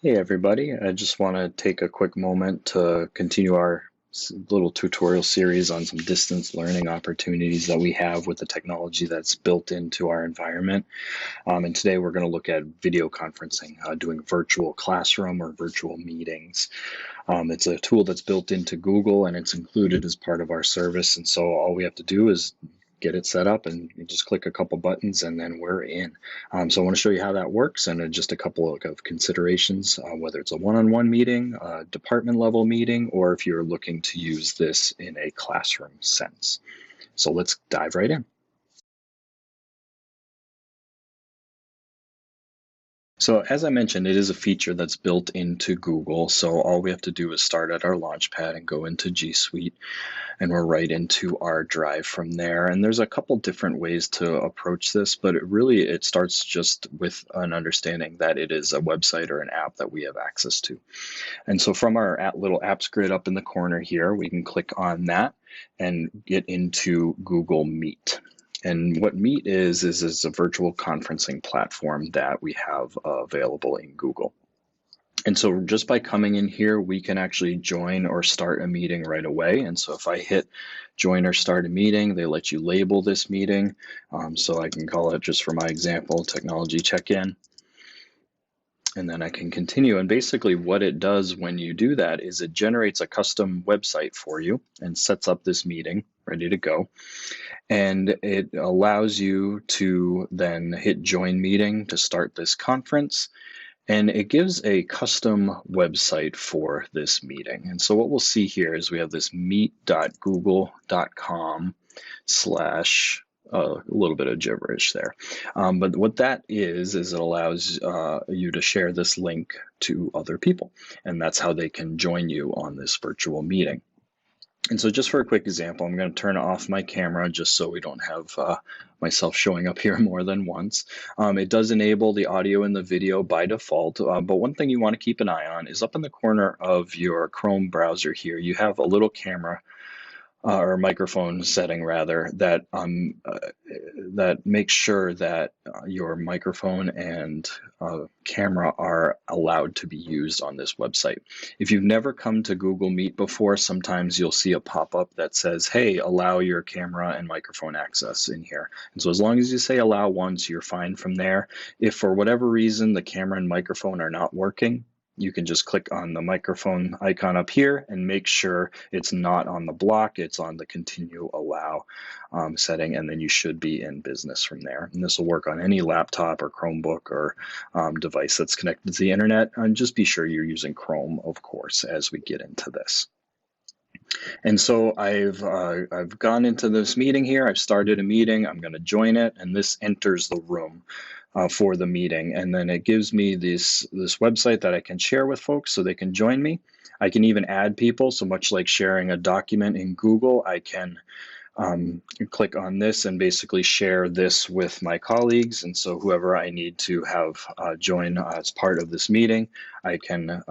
Hey everybody, I just want to take a quick moment to continue our little tutorial series on some distance learning opportunities that we have with the technology that's built into our environment. And today we're going to look at video conferencing, doing virtual classroom or virtual meetings. It's a tool that's built into Google and it's included as part of our service. And so all we have to do is get it set up and you just click a couple buttons and then we're in. So I want to show you how that works and just a couple of considerations, whether it's a one-on-one meeting, a department level meeting, or if you're looking to use this in a classroom sense. So let's dive right in. So as I mentioned, it is a feature that's built into Google. So all we have to do is start at our Launchpad and go into G Suite, and we're right into our Drive from there. And there's a couple different ways to approach this, but it starts just with an understanding that it is a website or an app that we have access to. And so from our little apps grid up in the corner here, we can click on that and get into Google Meet. And what Meet is a virtual conferencing platform that we have available in Google. And so just by coming in here, we can actually join or start a meeting right away. And so if I hit join or start a meeting, they let you label this meeting. So I can call it, just for my example, technology check-in. And then I can continue. And basically what it does when you do that is it generates a custom website for you and sets up this meeting ready to go. And it allows you to then hit join meeting to start this conference. And it gives a custom website for this meeting. And so what we'll see here is we have this meet.google.com/ a little bit of gibberish there. But what that is it allows you to share this link to other people. And that's how they can join you on this virtual meeting. And so just for a quick example, I'm going to turn off my camera just so we don't have myself showing up here more than once. It does enable the audio and the video by default, but one thing you want to keep an eye on is up in the corner of your Chrome browser here, you have a little camera or microphone setting rather, that makes sure that your microphone and camera are allowed to be used on this website. If you've never come to Google Meet before, sometimes you'll see a pop-up that says, hey, allow your camera and microphone access in here. And so as long as you say allow once, you're fine from there. If for whatever reason the camera and microphone are not working, you can just click on the microphone icon up here and make sure it's not on the block, it's on the continue allow setting, and then you should be in business from there. And this will work on any laptop or Chromebook or device that's connected to the internet. And just be sure you're using Chrome, of course, as we get into this. And so I've gone into this meeting here, I've started a meeting, I'm going to join it, and this enters the room for the meeting. And then it gives me this website that I can share with folks so they can join me. I can even add people. So much like sharing a document in Google, I can click on this and basically share this with my colleagues. And so whoever I need to have join as part of this meeting, I can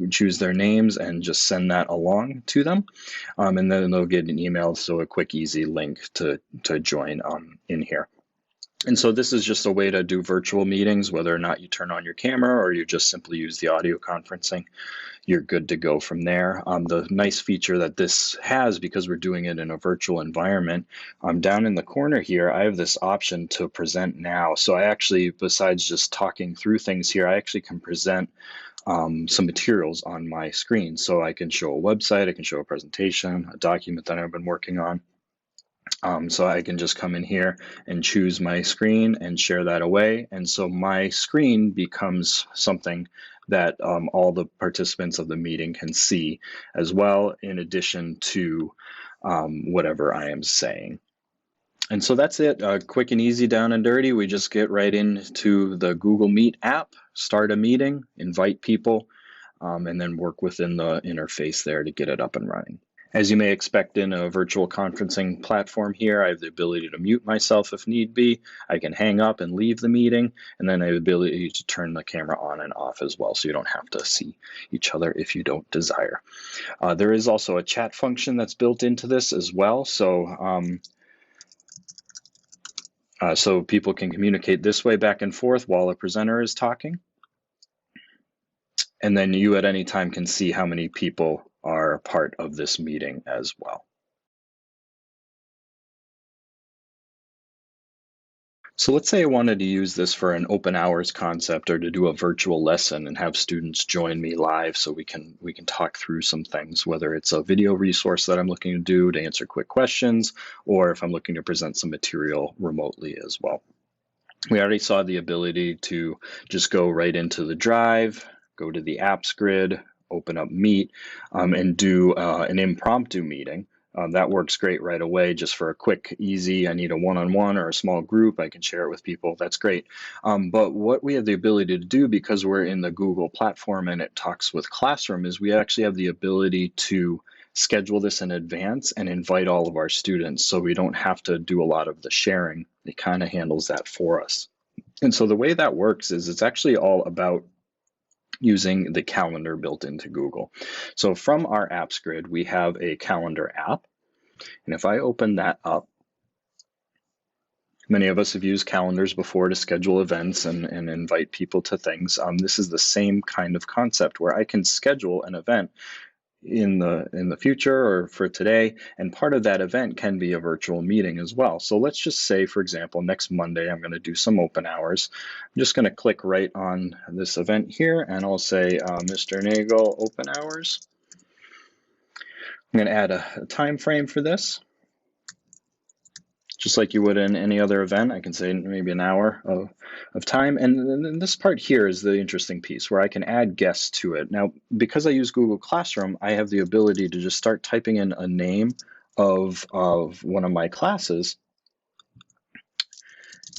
choose their names and just send that along to them. And then they'll get an email, so a quick, easy link to join in here. And so this is just a way to do virtual meetings, whether or not you turn on your camera or you just simply use the audio conferencing, you're good to go from there. The nice feature that this has, because we're doing it in a virtual environment, down in the corner here, I have this option to present now. So I actually, besides just talking through things here, I actually can present some materials on my screen. So I can show a website, I can show a presentation, a document that I've been working on. So I can just come in here and choose my screen and share that away. And so my screen becomes something that all the participants of the meeting can see as well, in addition to whatever I am saying. And so that's it, quick and easy, down and dirty. We just get right into the Google Meet app, start a meeting, invite people, and then work within the interface there to get it up and running. As you may expect in a virtual conferencing platform here, I have the ability to mute myself if need be. I can hang up and leave the meeting, and then I have the ability to turn the camera on and off as well, so you don't have to see each other if you don't desire. There is also a chat function that's built into this as well, so people can communicate this way back and forth while a presenter is talking. And then you at any time can see how many people are part of this meeting as well. So let's say I wanted to use this for an open hours concept or to do a virtual lesson and have students join me live so we can talk through some things, whether it's a video resource that I'm looking to do to answer quick questions, or if I'm looking to present some material remotely as well. We already saw the ability to just go right into the drive, go to the apps grid, open up Meet, and do an impromptu meeting. That works great right away, just for a quick, easy, I need a one-on-one or a small group, I can share it with people, that's great. But what we have the ability to do, because we're in the Google platform and it talks with Classroom, is we actually have the ability to schedule this in advance and invite all of our students, so we don't have to do a lot of the sharing. It kind of handles that for us. And so the way that works is it's actually all about using the calendar built into Google. So from our apps grid, we have a calendar app. And if I open that up, many of us have used calendars before to schedule events and invite people to things. This is the same kind of concept where I can schedule an event in the future or for today, and part of that event can be a virtual meeting as well. So let's just say, for example, next Monday I'm going to do some open hours. I'm just going to click right on this event here and I'll say Mr. Nagel open hours. I'm going to add a time frame for this, just like you would in any other event. I can say maybe an hour of time. And then this part here is the interesting piece where I can add guests to it. Now, because I use Google Classroom, I have the ability to just start typing in a name of one of my classes.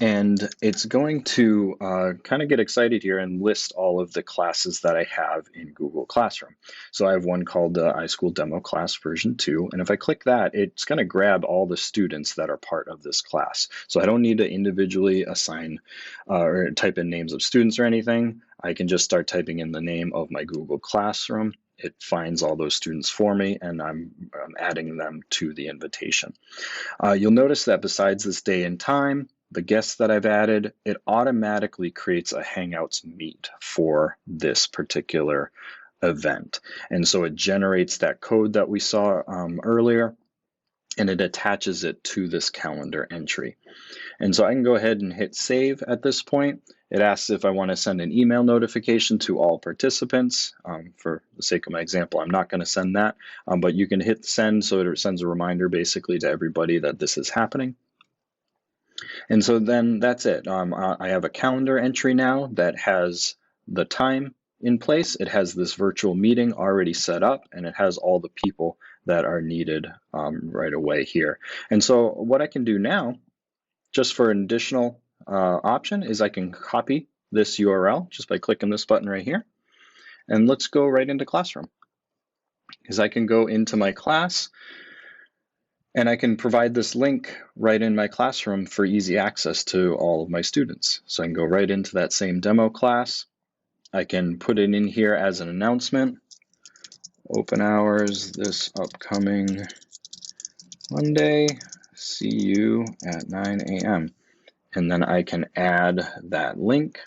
And it's going to kind of get excited here and list all of the classes that I have in Google Classroom. So I have one called iSchool Demo Class version 2. And if I click that, it's going to grab all the students that are part of this class. So I don't need to individually assign or type in names of students or anything. I can just start typing in the name of my Google Classroom. It finds all those students for me, and I'm adding them to the invitation. You'll notice that besides this day and time, the guests that I've added, it automatically creates a Hangouts Meet for this particular event. And so it generates that code that we saw earlier, and it attaches it to this calendar entry. And so I can go ahead and hit save at this point. It asks if I want to send an email notification to all participants. For the sake of my example, I'm not going to send that, but you can hit send so it sends a reminder basically to everybody that this is happening. And so then that's it. I have a calendar entry now that has the time in place. It has this virtual meeting already set up, and it has all the people that are needed right away here. And so what I can do now, just for an additional option, is I can copy this URL just by clicking this button right here. And let's go right into Classroom, because I can go into my class and I can provide this link right in my classroom for easy access to all of my students. So I can go right into that same demo class. I can put it in here as an announcement. Open hours this upcoming Monday. See you at 9 a.m. And then I can add that link.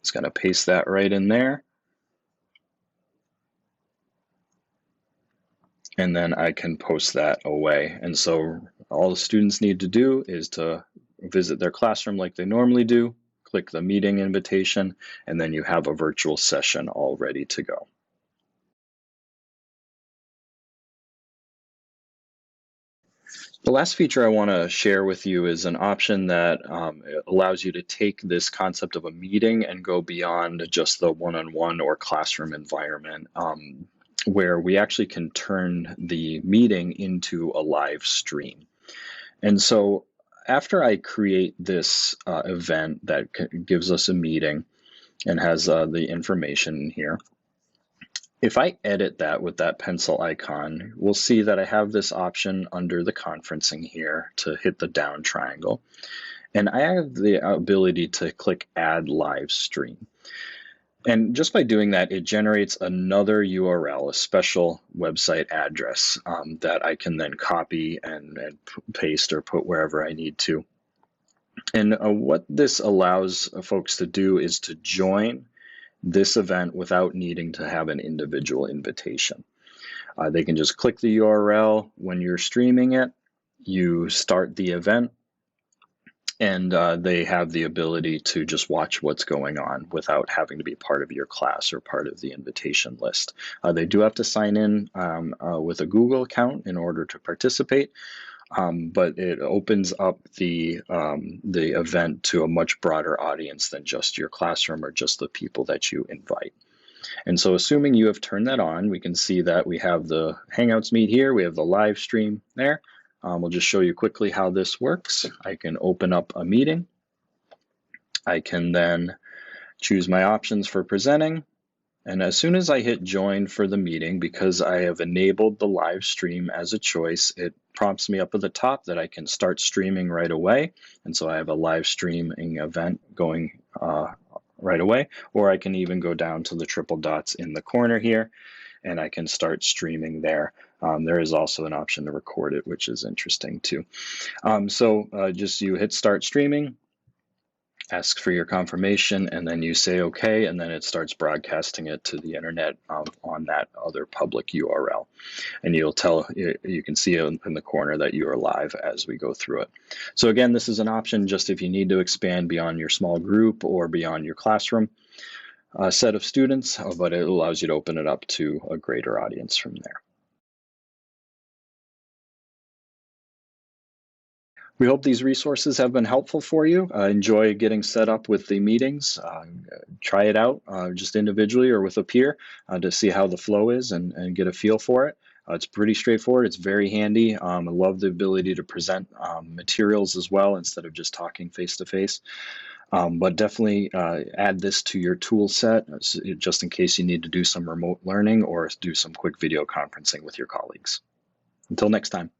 Just gotta paste that right in there. And then I can post that away. And so all the students need to do is to visit their classroom like they normally do, click the meeting invitation, and then you have a virtual session all ready to go. The last feature I want to share with you is an option that allows you to take this concept of a meeting and go beyond just the one-on-one or classroom environment, where we actually can turn the meeting into a live stream. And so after I create this event that gives us a meeting and has the information in here, if I edit that with that pencil icon, we'll see that I have this option under the conferencing here to hit the down triangle. And I have the ability to click Add Live Stream. And just by doing that, it generates another URL, a special website address that I can then copy and paste or put wherever I need to. And what this allows folks to do is to join this event without needing to have an individual invitation. They can just click the URL when you're streaming it, you start the event, and they have the ability to just watch what's going on without having to be part of your class or part of the invitation list. They do have to sign in with a Google account in order to participate, but it opens up the event to a much broader audience than just your classroom or just the people that you invite. And so assuming you have turned that on, we can see that we have the Hangouts Meet here, we have the live stream there. We'll just show you quickly how this works. I can open up a meeting. I can then choose my options for presenting. And as soon as I hit join for the meeting, because I have enabled the live stream as a choice, it prompts me up at the top that I can start streaming right away. And so I have a live streaming event going right away, or I can even go down to the triple dots in the corner here and I can start streaming there. There is also an option to record it, which is interesting too. Just you hit start streaming, ask for your confirmation, and then you say okay, and then it starts broadcasting it to the internet on that other public URL. And you can see in the corner that you are live as we go through it. So again, this is an option just if you need to expand beyond your small group or beyond your classroom set of students, but it allows you to open it up to a greater audience from there. We hope these resources have been helpful for you. Enjoy getting set up with the meetings. Try it out just individually or with a peer to see how the flow is and get a feel for it. It's pretty straightforward. It's very handy. I love the ability to present materials as well instead of just talking face to face. But definitely add this to your tool set just in case you need to do some remote learning or do some quick video conferencing with your colleagues. Until next time.